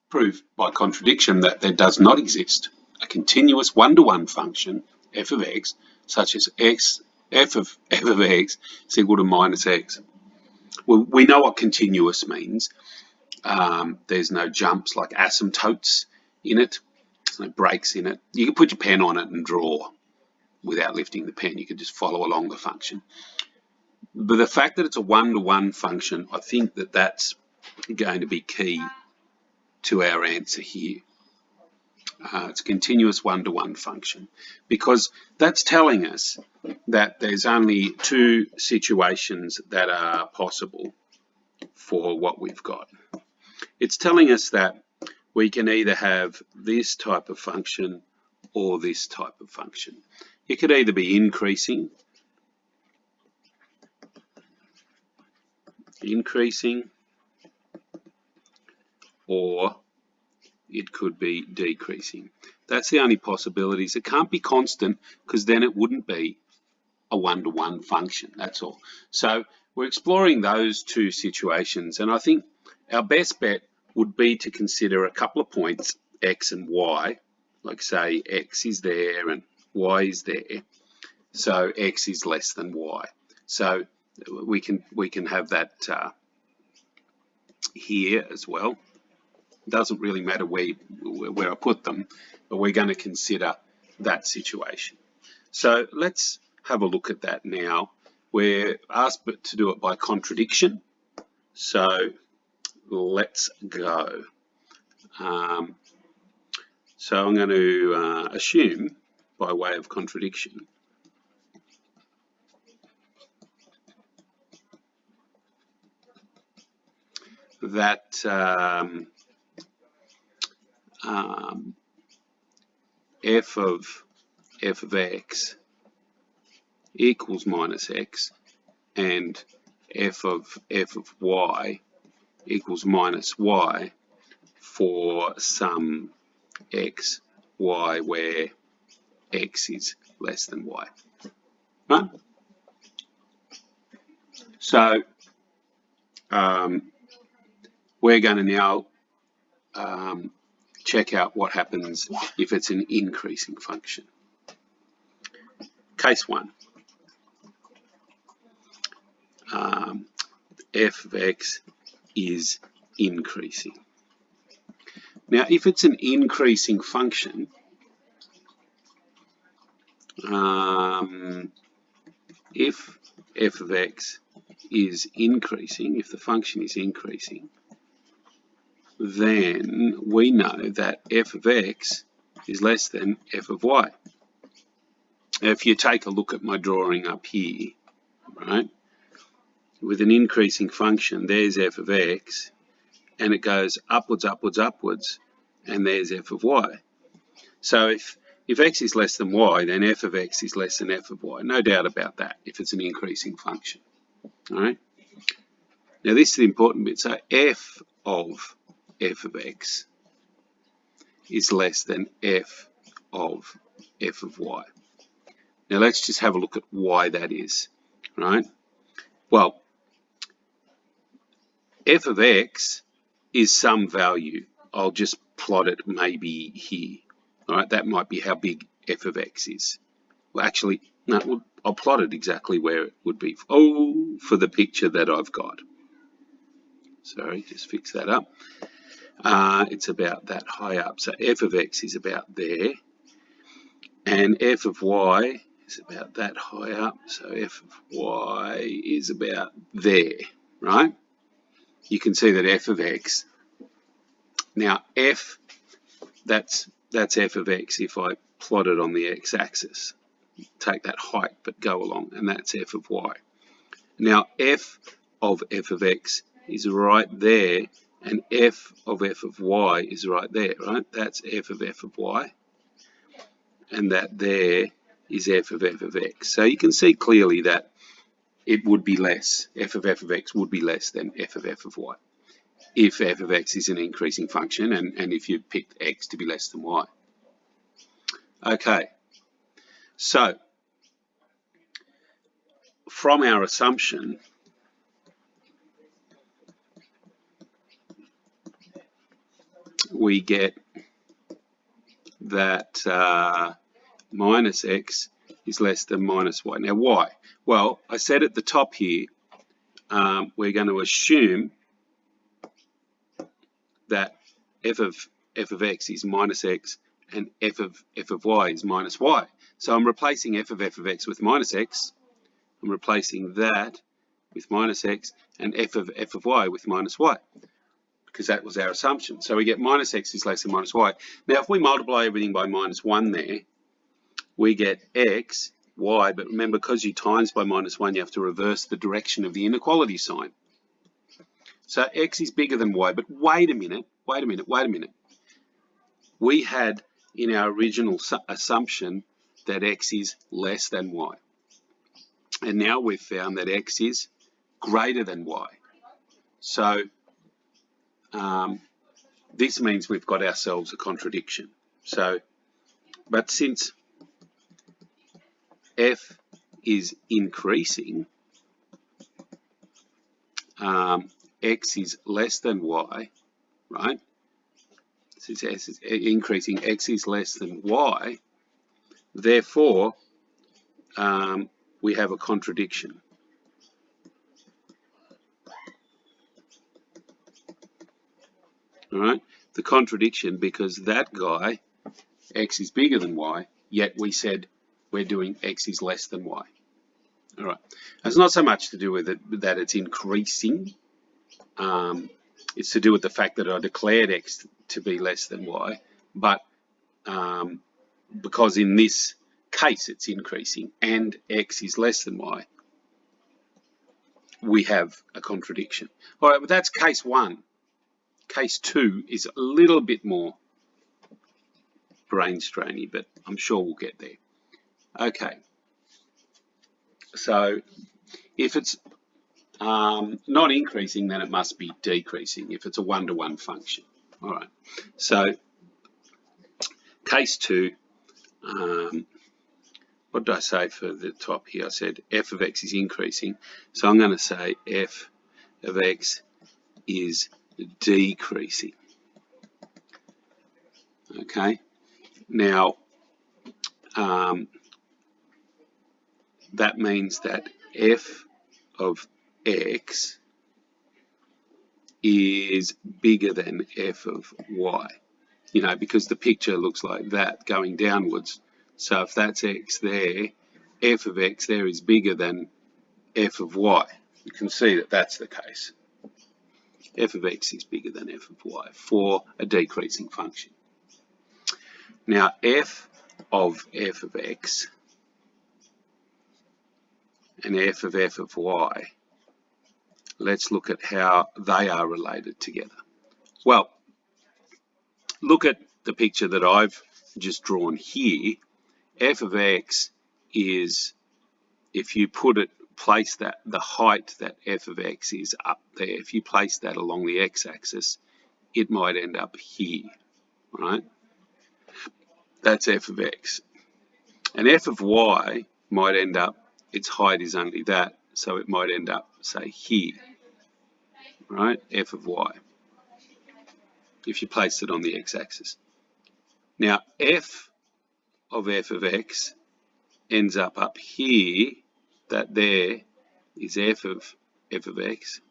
prove by contradiction that there does not exist a continuous one-to-one function f of x such as f of x is equal to minus x. Well, we know what continuous means. There's no jumps like asymptotes in it. There's no breaks in it. You can put your pen on it and draw without lifting the pen. You can just follow along the function. But the fact that it's a one-to-one function, I think that that's going to be key to our answer here. It's a continuous one-to-one function, because that's telling us that there's only two situations that are possible for what we've got. It's telling us that we can either have this type of function or this type of function. It could either be increasing, or it could be decreasing. That's the only possibilities. It can't be constant, because then it wouldn't be a one-to-one function, that's all. So we're exploring those two situations, and I think our best bet would be to consider a couple of points, x and y, like say x is there and y is there, so x is less than y. So we can have that here as well. It doesn't really matter where I put them, but we're going to consider that situation. So let's have a look at that now. We're asked to do it by contradiction, so let's go. So I'm going to assume, by way of contradiction, that f of x equals minus x, and f of y equals minus y for some x, y, where x is less than y. Right? So we're going to now check out what happens if it's an increasing function. Case 1. F of x is increasing. Now, if it's an increasing function, if f of x is increasing, if the function is increasing, then we know that f of x is less than f of y. If you take a look at my drawing up here, right, with an increasing function, there's f of x, and it goes upwards, upwards, upwards, and there's f of y. So if x is less than y, then f of x is less than f of y. No doubt about that, if it's an increasing function. All right. Now this is the important bit. So f of x is less than f of y. Now let's just have a look at why that is, right? Well, f of x is some value. I'll just plot it maybe here. All right, that might be how big f of x is. Well, actually, no, I'll plot it exactly where it would be. Oh, for the picture that I've got. Sorry, just fix that up. It's about that high up. So f of x is about there. And f of y is about that high up. So f of y is about there, right? You can see that f of x. Now f, that's f of x if I plot it on the x-axis. Take that height but go along, and that's f of y. Now f of x is right there, and f of y is right there, right? That's f of y, and that there is f of x. So you can see clearly that it would be less. F of x would be less than f of y if f of x is an increasing function, and if you picked x to be less than y. Okay, so from our assumption, we get that minus x is less than minus y. Now why? Well, I said at the top here, we're going to assume that f of x is minus x and f of y is minus y. So I'm replacing f of x with minus x. I'm replacing that with minus x and f of y with minus y, because that was our assumption. So we get minus x is less than minus y. Now if we multiply everything by minus 1 there, we get x, y, but remember, because you times by minus 1, you have to reverse the direction of the inequality sign. So x is bigger than y, but wait a minute. We had in our original assumption that x is less than y. And now we've found that x is greater than y. So this means we've got ourselves a contradiction. So, but since f is increasing, x is less than y, right? Since s is increasing, x is less than y, therefore we have a contradiction. All right, the contradiction, because that guy, x is bigger than y, yet we said we're doing x is less than y. All right, it's not so much to do with it that it's increasing. It's to do with the fact that I declared x to be less than y, but because in this case it's increasing and x is less than y, we have a contradiction. All right, but that's case 1. Case 2 is a little bit more brain strainy, but I'm sure we'll get there. Okay, so if it's not increasing, then it must be decreasing if it's a one-to-one function. All right, so case 2, what did I say for the top here? I said f of x is increasing, so I'm going to say f of x is decreasing. Okay, now that means that f of x is bigger than f of y, you know, because the picture looks like that going downwards. So if that's x there, f of x there is bigger than f of y. You can see that that's the case. F of x is bigger than f of y for a decreasing function. Now f of x and f of y, let's look at how they are related together. Well, look at the picture that I've just drawn here. F of x is, if you place that, the height that f of x is up there, if you place that along the x-axis, it might end up here, right? That's f of x. And f of y might end up, its height is only that, so it might end up, say, here, right? F of y, if you place it on the x-axis. Now, f of x ends up here, that there is f of x,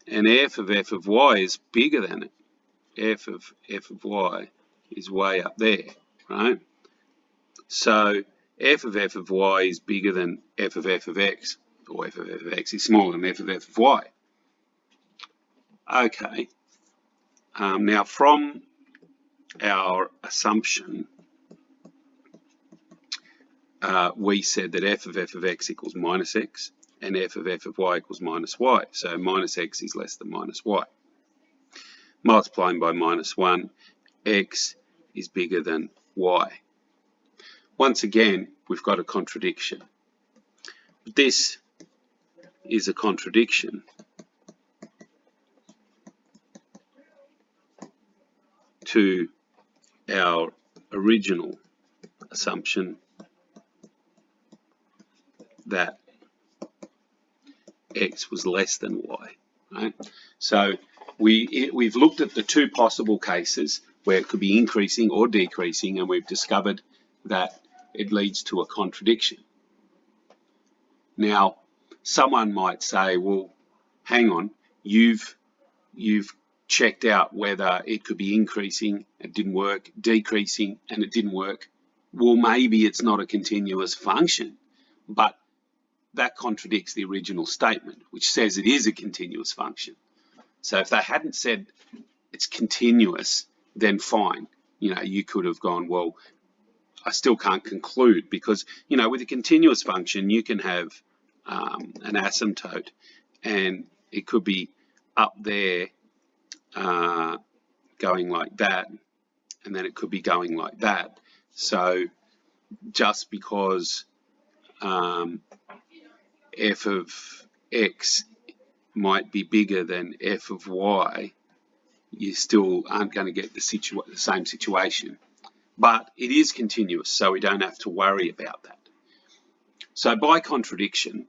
and f of y is bigger than it. F of y is way up there, right? So f of y is bigger than f of x, or f of x is smaller than f of y. Okay, now from our assumption, we said that f of x equals minus x and f of y equals minus y. So minus x is less than minus y. Multiplying by minus 1, x is bigger than y. Once again, we've got a contradiction. This is a contradiction to our original assumption that x was less than y, right? So We've looked at the two possible cases where it could be increasing or decreasing, and we've discovered that it leads to a contradiction. Now, someone might say, well, hang on, you've checked out whether it could be increasing, it didn't work, decreasing, and it didn't work. Well, maybe it's not a continuous function, but that contradicts the original statement, which says it is a continuous function. So if they hadn't said it's continuous, then fine. You could have gone, well, I still can't conclude, because, with a continuous function, you can have an asymptote, and it could be up there going like that, and then it could be going like that. So just because f of x might be bigger than f of y, you still aren't going to get the same situation. But it is continuous, so we don't have to worry about that. So by contradiction,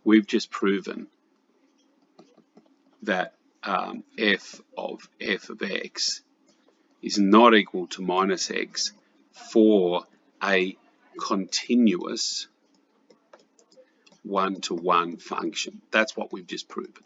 we've just proven that f of x is not equal to minus x for a continuous one-to-one function. That's what we've just proven.